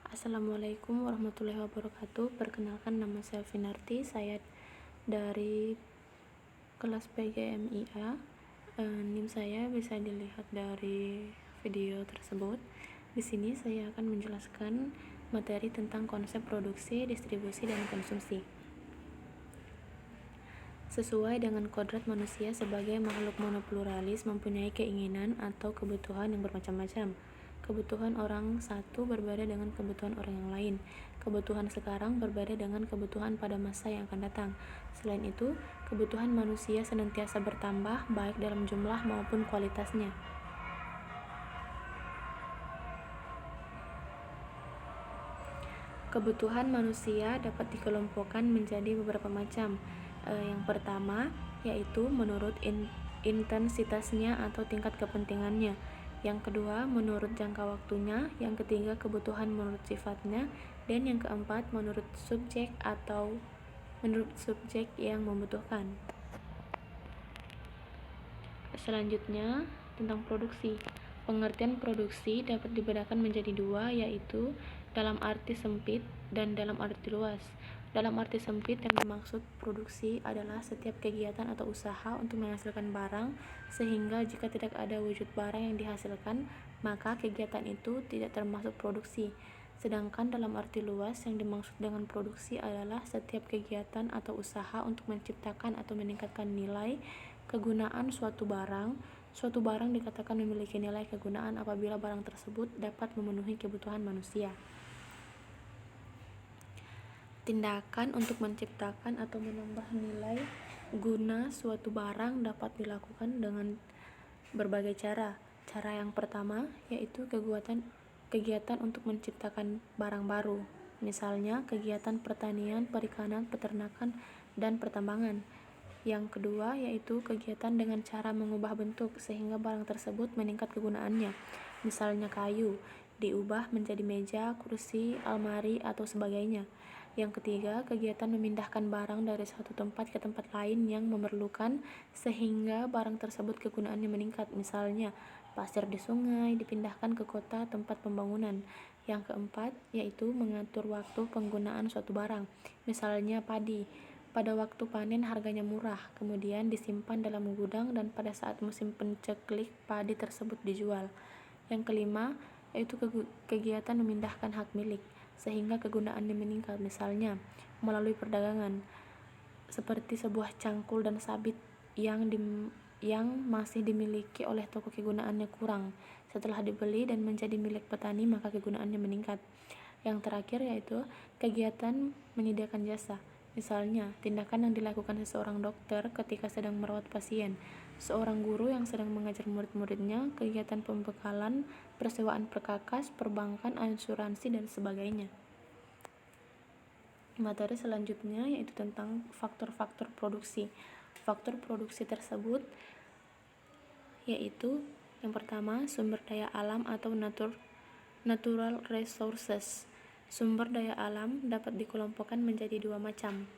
Assalamualaikum warahmatullahi wabarakatuh. Perkenalkan, nama saya Finarti. Saya dari kelas PGMIA. NIM saya bisa dilihat dari video tersebut. Di sini saya akan menjelaskan materi tentang konsep produksi, distribusi, dan konsumsi. Sesuai dengan kodrat manusia sebagai makhluk monopluralis mempunyai keinginan atau kebutuhan yang bermacam-macam. Kebutuhan orang satu berbeda dengan kebutuhan orang yang lain. Kebutuhan sekarang berbeda dengan kebutuhan pada masa yang akan datang. Selain itu, kebutuhan manusia senantiasa bertambah baik dalam jumlah maupun kualitasnya. Kebutuhan manusia dapat dikelompokkan menjadi beberapa macam. Yang pertama yaitu menurut intensitasnya atau tingkat kepentingannya. Yang kedua menurut jangka waktunya. Yang ketiga kebutuhan menurut sifatnya. Dan yang keempat menurut subjek yang membutuhkan. Selanjutnya tentang produksi. Pengertian produksi dapat dibedakan menjadi dua, yaitu dalam arti sempit dan dalam arti luas. Dalam arti sempit, yang dimaksud produksi adalah setiap kegiatan atau usaha untuk menghasilkan barang, sehingga jika tidak ada wujud barang yang dihasilkan, maka kegiatan itu tidak termasuk produksi. Sedangkan dalam arti luas, yang dimaksud dengan produksi adalah setiap kegiatan atau usaha untuk menciptakan atau meningkatkan nilai kegunaan suatu barang. Suatu barang dikatakan memiliki nilai kegunaan apabila barang tersebut dapat memenuhi kebutuhan manusia. Tindakan untuk menciptakan atau menambah nilai guna suatu barang dapat dilakukan dengan berbagai cara. Cara yang pertama yaitu kegiatan untuk menciptakan barang baru. Misalnya kegiatan pertanian, perikanan, peternakan, dan pertambangan. Yang kedua yaitu kegiatan dengan cara mengubah bentuk sehingga barang tersebut meningkat kegunaannya. Misalnya kayu diubah menjadi meja, kursi, almari, atau sebagainya. Yang ketiga, kegiatan memindahkan barang dari satu tempat ke tempat lain yang memerlukan sehingga barang tersebut kegunaannya meningkat. Misalnya, pasir di sungai dipindahkan ke kota tempat pembangunan. Yang keempat, yaitu mengatur waktu penggunaan suatu barang. Misalnya padi. Pada waktu panen harganya murah, kemudian disimpan dalam gudang dan pada saat musim penceklik padi tersebut dijual. Yang kelima, yaitu kegiatan memindahkan hak milik sehingga kegunaannya meningkat, misalnya melalui perdagangan, seperti sebuah cangkul dan sabit yang masih dimiliki oleh toko kegunaannya kurang. Setelah dibeli dan menjadi milik petani, maka kegunaannya meningkat. Yang terakhir yaitu kegiatan menyediakan jasa. Misalnya, tindakan yang dilakukan seseorang dokter ketika sedang merawat pasien, seorang guru yang sedang mengajar murid-muridnya, kegiatan pembekalan, persewaan perkakas, perbankan, asuransi, dan sebagainya. Materi selanjutnya yaitu tentang faktor-faktor produksi. Faktor produksi tersebut yaitu yang pertama sumber daya alam atau natural resources. Sumber daya alam dapat dikelompokkan menjadi dua macam.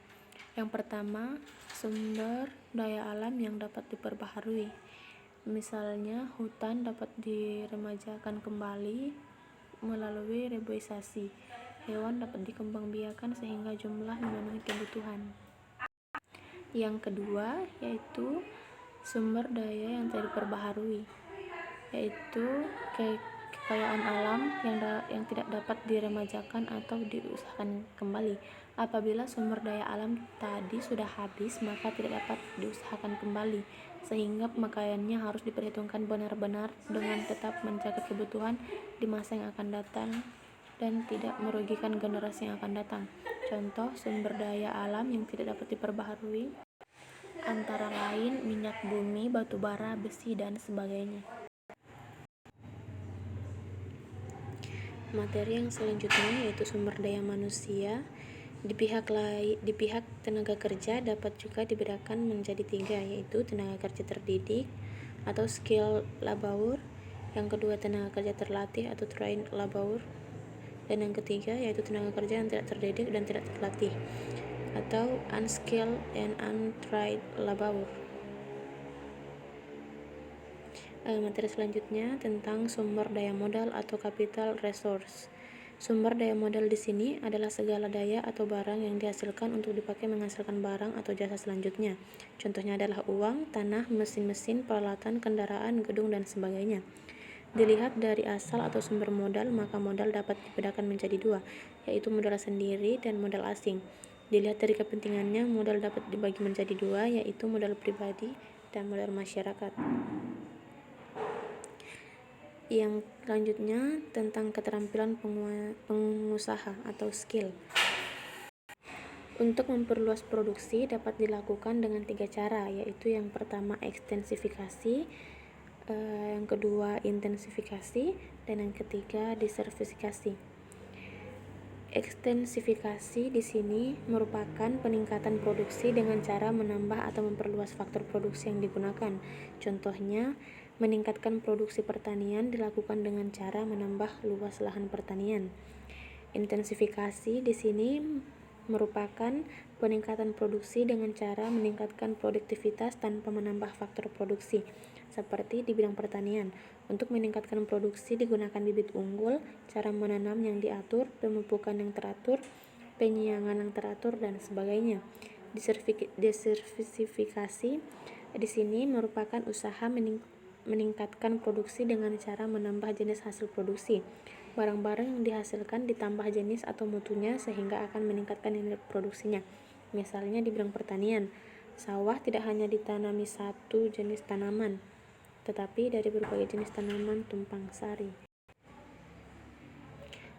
Yang pertama, sumber daya alam yang dapat diperbaharui. Misalnya, hutan dapat diremajakan kembali melalui reboisasi. Hewan dapat dikembangbiakan sehingga jumlah memenuhi kebutuhan. Yang kedua, yaitu sumber daya yang tidak diperbaharui, yaitu kekayaan alam yang tidak dapat diremajakan atau diusahakan kembali. Apabila sumber daya alam tadi sudah habis, maka tidak dapat diusahakan kembali, sehingga pemakaiannya harus diperhitungkan benar-benar dengan tetap menjaga kebutuhan di masa yang akan datang dan tidak merugikan generasi yang akan datang. Contoh sumber daya alam yang tidak dapat diperbaharui antara lain minyak bumi, batu bara, besi, dan sebagainya. Materi yang selanjutnya yaitu sumber daya manusia. Di pihak tenaga kerja dapat juga dibedakan menjadi tiga, yaitu tenaga kerja terdidik atau skill labor, yang kedua tenaga kerja terlatih atau trained labor, dan yang ketiga yaitu tenaga kerja yang tidak terdidik dan tidak terlatih atau unskilled and untrained labor. Materi selanjutnya tentang sumber daya modal atau capital resource. Sumber daya modal di sini adalah segala daya atau barang yang dihasilkan untuk dipakai menghasilkan barang atau jasa selanjutnya. Contohnya adalah uang, tanah, mesin-mesin, peralatan, kendaraan, gedung, dan sebagainya. Dilihat dari asal atau sumber modal, maka modal dapat dibedakan menjadi dua, yaitu modal sendiri dan modal asing. Dilihat dari kepentingannya, modal dapat dibagi menjadi dua, yaitu modal pribadi dan modal masyarakat. Yang selanjutnya tentang keterampilan pengusaha atau skill. Untuk memperluas produksi dapat dilakukan dengan 3 cara, yaitu yang pertama ekstensifikasi, yang kedua intensifikasi, dan yang ketiga diversifikasi. Ekstensifikasi di sini merupakan peningkatan produksi dengan cara menambah atau memperluas faktor produksi yang digunakan. Contohnya, meningkatkan produksi pertanian dilakukan dengan cara menambah luas lahan pertanian. Intensifikasi di sini merupakan peningkatan produksi dengan cara meningkatkan produktivitas tanpa menambah faktor produksi, seperti di bidang pertanian. Untuk meningkatkan produksi digunakan bibit unggul, cara menanam yang diatur, pemupukan yang teratur, penyiangan yang teratur, dan sebagainya. Diversifikasi di sini merupakan usaha meningkatkan produksi dengan cara menambah jenis hasil produksi. Barang-barang yang dihasilkan ditambah jenis atau mutunya sehingga akan meningkatkan nilai produksinya. Misalnya di bidang pertanian, sawah tidak hanya ditanami satu jenis tanaman, tetapi dari berbagai jenis tanaman tumpang sari.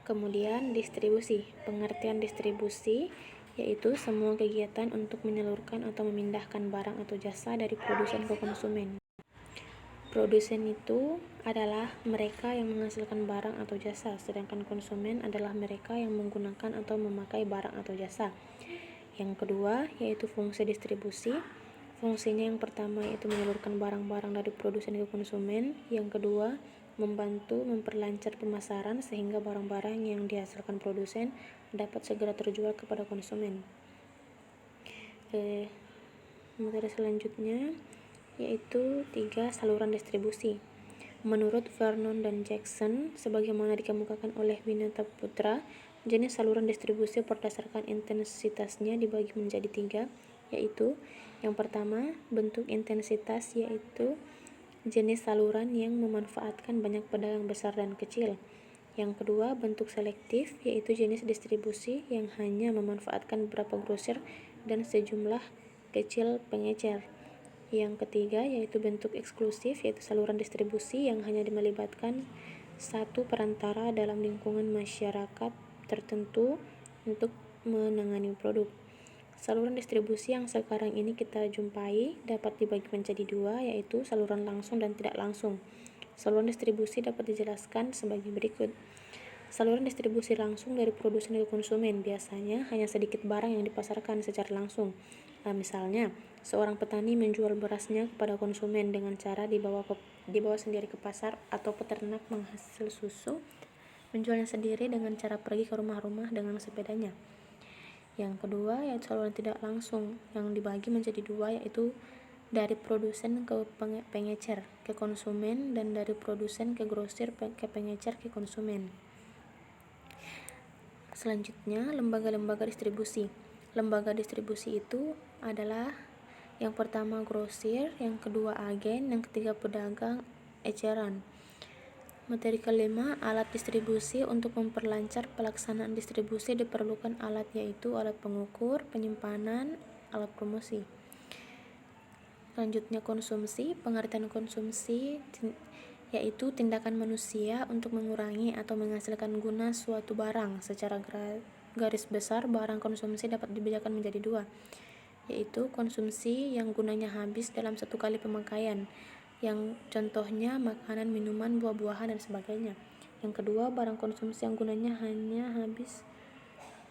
Kemudian distribusi. Pengertian distribusi yaitu semua kegiatan untuk menyalurkan atau memindahkan barang atau jasa dari produsen ke konsumen. Produsen itu adalah mereka yang menghasilkan barang atau jasa, sedangkan konsumen adalah mereka yang menggunakan atau memakai barang atau jasa. Yang kedua yaitu fungsi distribusi. Fungsinya yang pertama yaitu menyalurkan barang-barang dari produsen ke konsumen. Yang kedua, membantu memperlancar pemasaran sehingga barang-barang yang dihasilkan produsen dapat segera terjual kepada konsumen. Materi selanjutnya yaitu 3 saluran distribusi. Menurut Vernon dan Jackson, sebagaimana dikemukakan oleh Winata Putra, jenis saluran distribusi berdasarkan intensitasnya dibagi menjadi 3, yaitu yang pertama, bentuk intensitas, yaitu jenis saluran yang memanfaatkan banyak pedagang besar dan kecil. Yang kedua, bentuk selektif, yaitu jenis distribusi yang hanya memanfaatkan beberapa grosir dan sejumlah kecil pengecer. Yang ketiga, yaitu bentuk eksklusif, yaitu saluran distribusi yang hanya melibatkan satu perantara dalam lingkungan masyarakat tertentu untuk menangani produk. Saluran distribusi yang sekarang ini kita jumpai dapat dibagi menjadi 2, yaitu saluran langsung dan tidak langsung. Saluran distribusi dapat dijelaskan sebagai berikut. Saluran distribusi langsung dari produsen ke konsumen biasanya hanya sedikit barang yang dipasarkan secara langsung. Misalnya, seorang petani menjual berasnya kepada konsumen dengan cara dibawa sendiri ke pasar, atau peternak menghasil susu menjualnya sendiri dengan cara pergi ke rumah-rumah dengan sepedanya. Yang kedua yaitu saluran tidak langsung yang dibagi menjadi 2, yaitu dari produsen ke pengecer ke konsumen dan dari produsen ke grosir ke pengecer ke konsumen. Selanjutnya, lembaga-lembaga distribusi. Lembaga distribusi itu adalah yang pertama grosir, yang kedua agen, yang ketiga pedagang eceran. Materi kelima, alat distribusi. Untuk memperlancar pelaksanaan distribusi diperlukan alat, yaitu alat pengukur, penyimpanan, alat promosi. Selanjutnya konsumsi. Pengertian konsumsi yaitu tindakan manusia untuk mengurangi atau menghasilkan guna suatu barang. Secara garis besar, barang konsumsi dapat dibedakan menjadi 2, yaitu konsumsi yang gunanya habis dalam satu kali pemakaian, yang contohnya makanan, minuman, buah-buahan, dan sebagainya. Yang kedua, barang konsumsi yang gunanya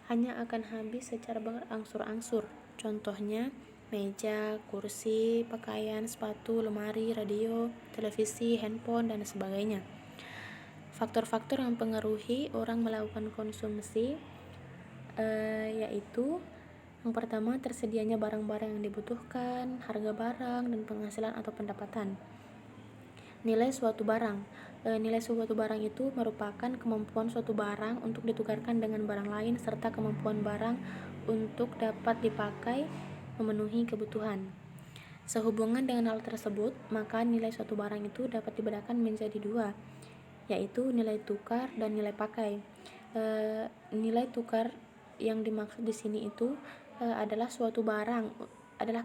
hanya akan habis secara berangsur-angsur, contohnya meja, kursi, pakaian, sepatu, lemari, radio, televisi, handphone, dan sebagainya. Faktor-faktor yang mempengaruhi orang melakukan konsumsi yaitu yang pertama, tersedianya barang-barang yang dibutuhkan, harga barang, dan penghasilan atau pendapatan. Nilai suatu barang. Nilai suatu barang itu merupakan kemampuan suatu barang untuk ditukarkan dengan barang lain serta kemampuan barang untuk dapat dipakai memenuhi kebutuhan. Sehubungan dengan hal tersebut, maka nilai suatu barang itu dapat dibedakan menjadi dua, yaitu nilai tukar dan nilai pakai. Nilai tukar yang dimaksud di sini itu adalah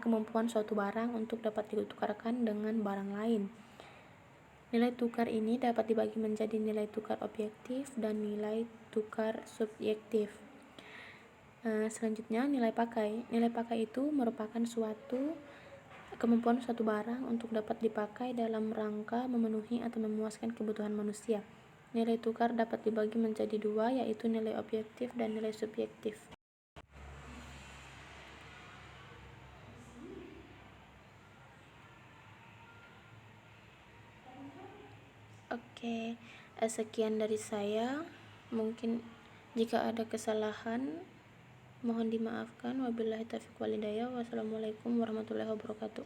kemampuan suatu barang untuk dapat ditukarkan dengan barang lain. Nilai tukar ini dapat dibagi menjadi nilai tukar objektif dan nilai tukar subjektif. Selanjutnya nilai pakai. Nilai pakai itu merupakan kemampuan suatu barang untuk dapat dipakai dalam rangka memenuhi atau memuaskan kebutuhan manusia. Nilai tukar dapat dibagi menjadi dua, yaitu nilai objektif dan nilai subjektif. Oke, sekian dari saya. Mungkin jika ada kesalahan mohon dimaafkan. Wabillahi taufiq wal hidayah. Wassalamualaikum warahmatullahi wabarakatuh.